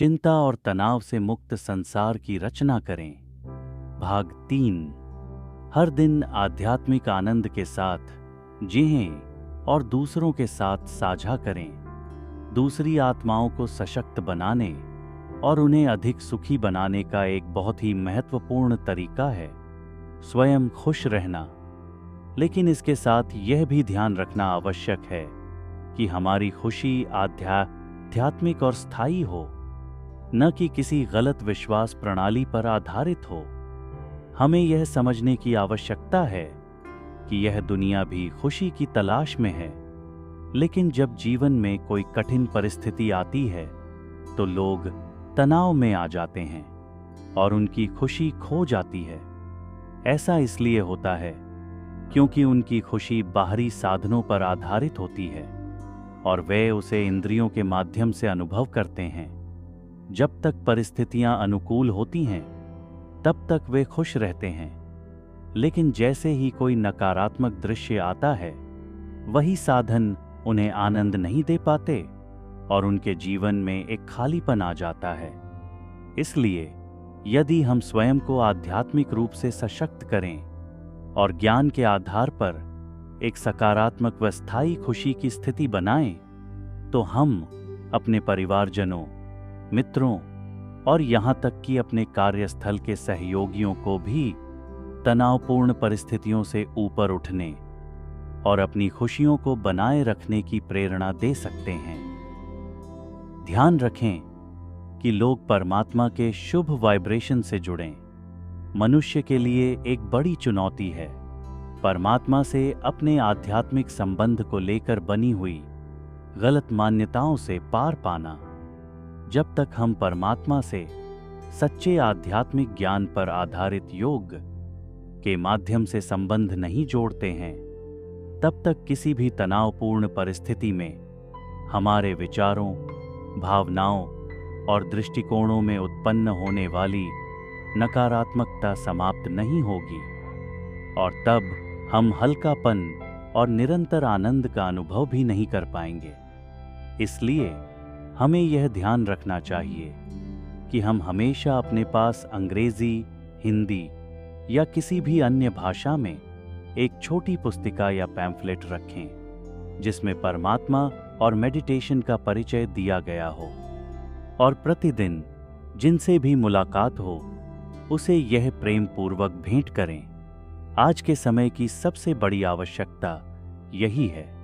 चिंता और तनाव से मुक्त संसार की रचना करें। भाग 3। हर दिन आध्यात्मिक आनंद के साथ जिएं और दूसरों के साथ साझा करें। दूसरी आत्माओं को सशक्त बनाने और उन्हें अधिक सुखी बनाने का एक बहुत ही महत्वपूर्ण तरीका है स्वयं खुश रहना। लेकिन इसके साथ यह भी ध्यान रखना आवश्यक है कि हमारी खुशी आध्यात्मिक और स्थायी हो, न कि किसी गलत विश्वास प्रणाली पर आधारित हो। हमें यह समझने की आवश्यकता है कि यह दुनिया भी खुशी की तलाश में है, लेकिन जब जीवन में कोई कठिन परिस्थिति आती है तो लोग तनाव में आ जाते हैं और उनकी खुशी खो जाती है। ऐसा इसलिए होता है क्योंकि उनकी खुशी बाहरी साधनों पर आधारित होती है और वे उसे इंद्रियों के माध्यम से अनुभव करते हैं। जब तक परिस्थितियां अनुकूल होती हैं तब तक वे खुश रहते हैं, लेकिन जैसे ही कोई नकारात्मक दृश्य आता है वही साधन उन्हें आनंद नहीं दे पाते और उनके जीवन में एक खालीपन आ जाता है। इसलिए यदि हम स्वयं को आध्यात्मिक रूप से सशक्त करें और ज्ञान के आधार पर एक सकारात्मक व स्थायी खुशी की स्थिति बनाएं, तो हम अपने परिवारजनों, मित्रों और यहाँ तक कि अपने कार्यस्थल के सहयोगियों को भी तनावपूर्ण परिस्थितियों से ऊपर उठने और अपनी खुशियों को बनाए रखने की प्रेरणा दे सकते हैं। ध्यान रखें कि लोग परमात्मा के शुभ वाइब्रेशन से जुड़ें। मनुष्य के लिए एक बड़ी चुनौती है परमात्मा से अपने आध्यात्मिक संबंध को लेकर बनी हुई गलत मान्यताओं से पार पाना। जब तक हम परमात्मा से सच्चे आध्यात्मिक ज्ञान पर आधारित योग के माध्यम से संबंध नहीं जोड़ते हैं, तब तक किसी भी तनावपूर्ण परिस्थिति में हमारे विचारों, भावनाओं और दृष्टिकोणों में उत्पन्न होने वाली नकारात्मकता समाप्त नहीं होगी और तब हम हल्कापन और निरंतर आनंद का अनुभव भी नहीं कर पाएंगे। इसलिए हमें यह ध्यान रखना चाहिए कि हम हमेशा अपने पास अंग्रेजी, हिंदी या किसी भी अन्य भाषा में एक छोटी पुस्तिका या पैम्फलेट रखें जिसमें परमात्मा और मेडिटेशन का परिचय दिया गया हो, और प्रतिदिन जिनसे भी मुलाकात हो उसे यह प्रेम पूर्वक भेंट करें। आज के समय की सबसे बड़ी आवश्यकता यही है।